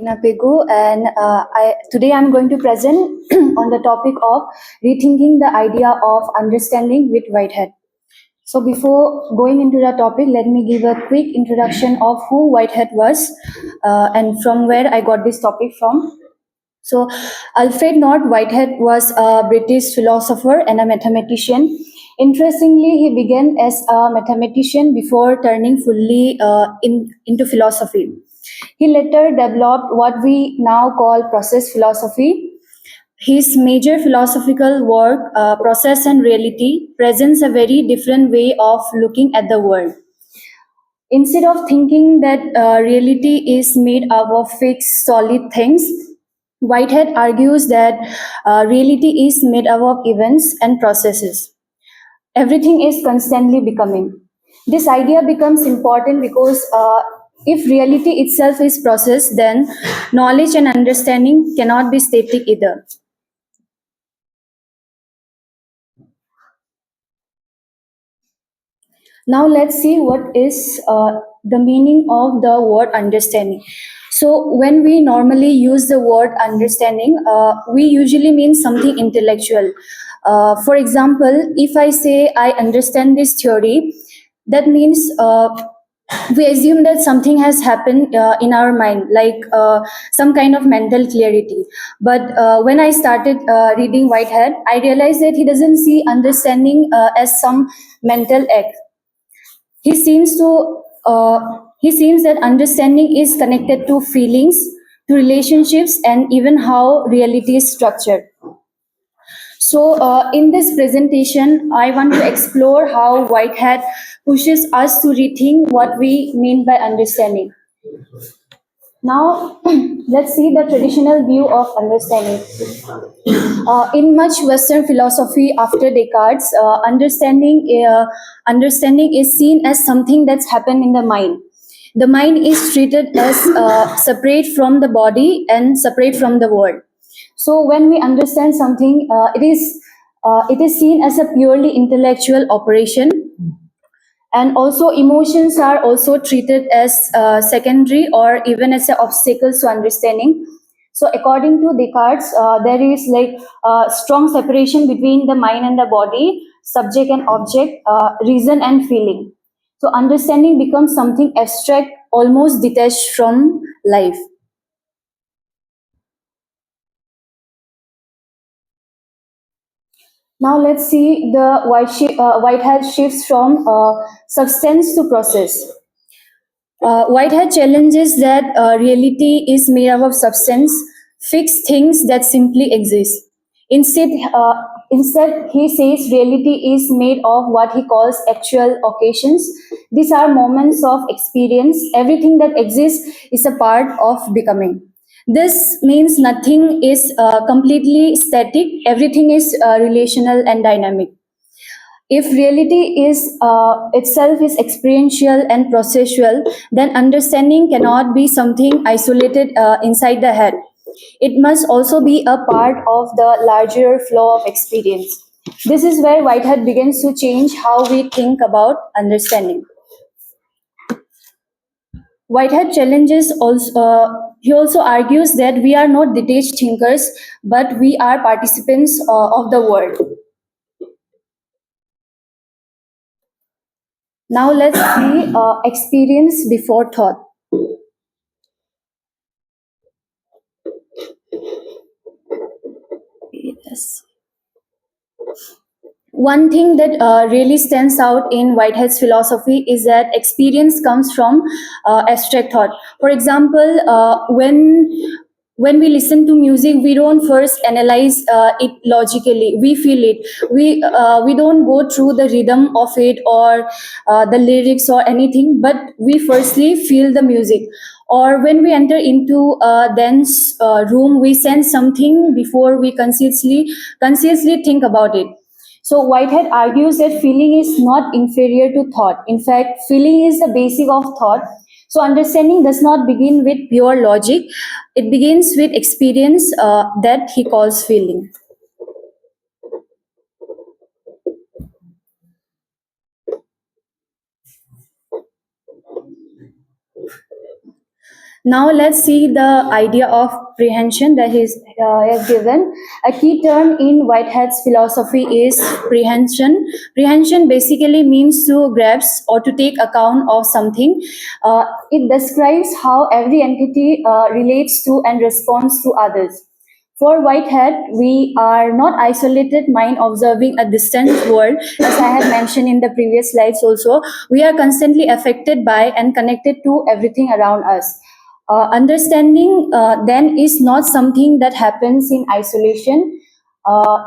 Pegu, and today I'm going to present on the topic of rethinking the idea of understanding with Whitehead. So before going into the topic, let me give a quick introduction of who Whitehead was and from where I got this topic from. So Alfred North Whitehead was a British philosopher and a mathematician. Interestingly, he began as a mathematician before turning fully into philosophy. He later developed what we now call process philosophy. His major philosophical work, Process and Reality, presents a very different way of looking at the world. Instead of thinking that reality is made up of fixed, solid things, Whitehead argues that reality is made up of events and processes. Everything is constantly becoming. This idea becomes important because if reality itself is process, then knowledge and understanding cannot be static either. Now let's see what is the meaning of the word understanding. So when we normally use the word understanding, we usually mean something intellectual. For example, if I say I understand this theory, that means we assume that something has happened in our mind, like some kind of mental clarity. But when I started reading Whitehead, I realized that he doesn't see understanding as some mental act. He seems to he seems that understanding is connected to feelings, to relationships, and even how reality is structured. So, in this presentation, I want to explore how Whitehead pushes us to rethink what we mean by understanding. Now, let's see the traditional view of understanding. In much Western philosophy after Descartes, understanding is seen as something that's happened in the mind. The mind is treated as separate from the body and separate from the world. So when we understand something, it is seen as a purely intellectual operation, and also emotions are also treated as secondary or even as obstacles to understanding. So according to Descartes, there is like strong separation between the mind and the body, subject and object, reason and feeling. So understanding becomes something abstract, almost detached from life. Now let's see the Whitehead shifts from substance to process. Whitehead challenges that reality is made up of substance, fixed things that simply exist. Instead, uh, instead, he says reality is made of what he calls actual occasions. These are moments of experience. Everything that exists is a part of becoming. This means nothing is completely static, everything is relational and dynamic. If reality is itself is experiential and processual, then understanding cannot be something isolated inside the head. It must also be a part of the larger flow of experience. This is where Whitehead begins to change how we think about understanding. Whitehead challenges also. He also argues that we are not detached thinkers, but we are participants of the world. Now let's see experience before thought. Yes. One thing that really stands out in Whitehead's philosophy is that experience comes from abstract thought. For example, when we listen to music, we don't first analyze it logically. We feel it. We don't go through the rhythm of it or the lyrics or anything, but we firstly feel the music. Or when we enter into a dense room, we sense something before we consciously think about it. So Whitehead argues that feeling is not inferior to thought. In fact, feeling is the basic of thought. So understanding does not begin with pure logic. It begins with experience that he calls feeling. Now let's see the idea of prehension that is has given. A key term in Whitehead's philosophy is prehension. Prehension basically means to grasp or to take account of something. It describes how every entity relates to and responds to others. For Whitehead, we are not isolated mind observing a distant world, as I have mentioned in the previous slides also. We are constantly affected by and connected to everything around us. Understanding then is not something that happens in isolation.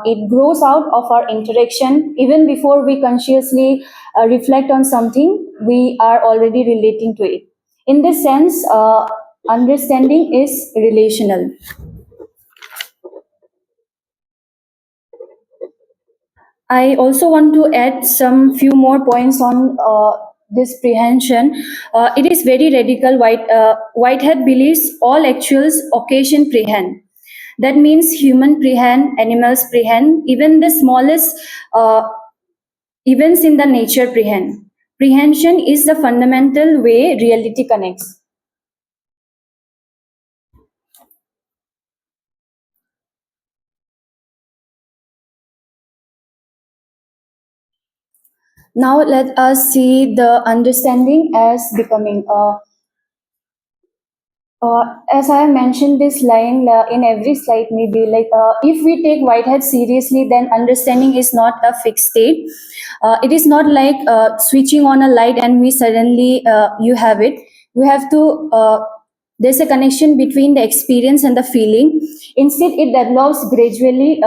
It grows out of our interaction. Even before we consciously reflect on something, we are already relating to it. In this sense, understanding is relational. I also want to add some few more points on this prehension. It is very radical. Whitehead believes all actuals occasion prehend. That means human prehend, animals prehend, even the smallest uh, events in the nature prehend. Prehension is the fundamental way reality connects. Now let us see the understanding as becoming. As I have mentioned this line in every slide, maybe like if we take Whitehead seriously, then understanding is not a fixed state. It is not like switching on a light and we suddenly you have it. We have to. There's a connection between the experience and the feeling. Instead, it develops gradually.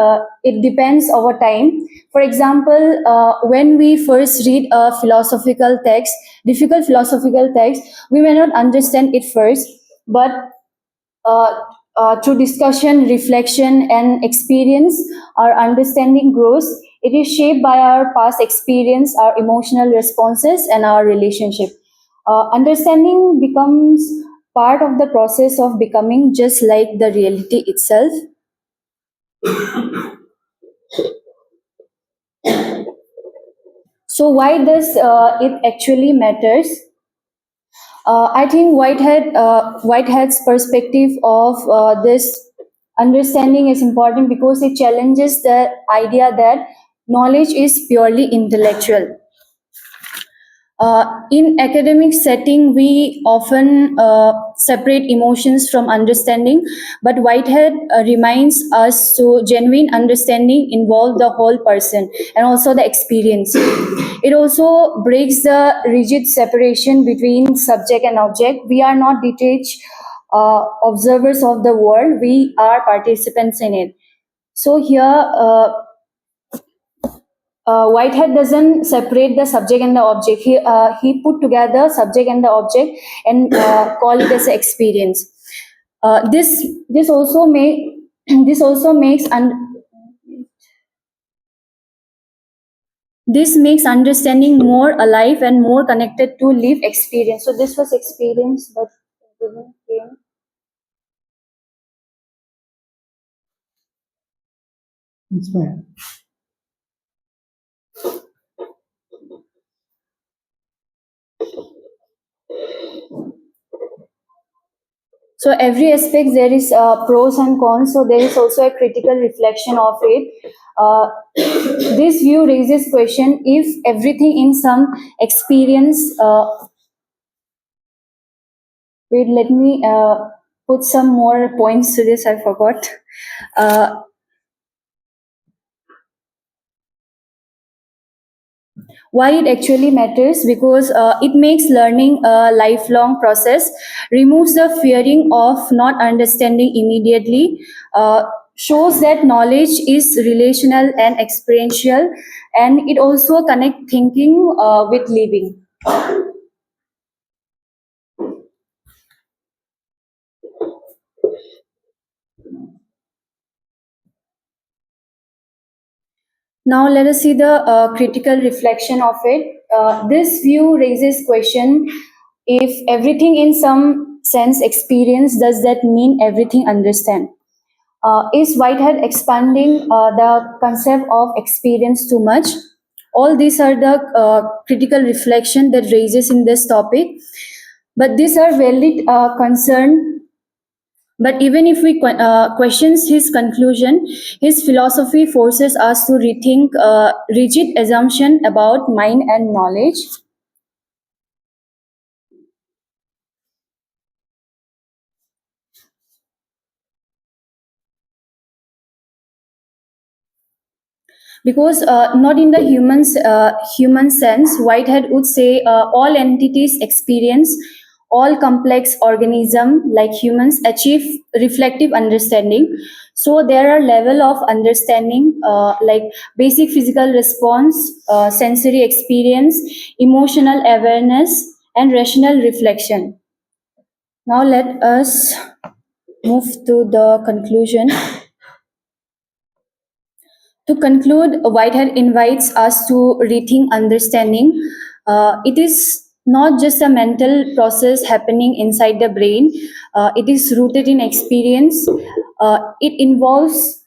It depends over time. For example, when we first read a philosophical text, difficult philosophical text, we may not understand it first, but uh, through discussion, reflection, and experience, our understanding grows. It is shaped by our past experience, our emotional responses, and our relationship. Understanding becomes part of the process of becoming, just like the reality itself. So, why does it actually matters? I think Whitehead's perspective of this understanding is important because it challenges the idea that knowledge is purely intellectual. In academic setting, we often separate emotions from understanding, but Whitehead reminds us to genuine understanding involve the whole person and also the experience. It also breaks the rigid separation between subject and object. We are not detached observers of the world; we are participants in it. So here, Whitehead doesn't separate the subject and the object. He put together subject and the object and call it as an experience. This also this also makes this makes understanding more alive and more connected to lived experience. So this was experience, but didn't came. It's fine. So every aspect there is pros and cons. So there is also a critical reflection of it. This view raises question if everything in some experience. Wait, let me put some more points to this. I forgot. Uh, why it actually matters, because it makes learning a lifelong process, removes the fearing of not understanding immediately, shows that knowledge is relational and experiential, and it also connect thinking with living. Now let us see the critical reflection of it. This view raises question: if everything in some sense experience, does that mean everything understand? Is Whitehead expanding the concept of experience too much? All these are the critical reflection that raises in this topic. But these are valid concern. But even if we questions his conclusion, his philosophy forces us to rethink rigid assumption about mind and knowledge. Because not in the human sense, Whitehead would say all entities experience, all complex organism like humans achieve reflective understanding. So there are level of understanding like basic physical response, sensory experience, emotional awareness, and rational reflection. Now let us move to the conclusion. To conclude, Whitehead invites us to rethink understanding. It is not just a mental process happening inside the brain, it is rooted in experience. It involves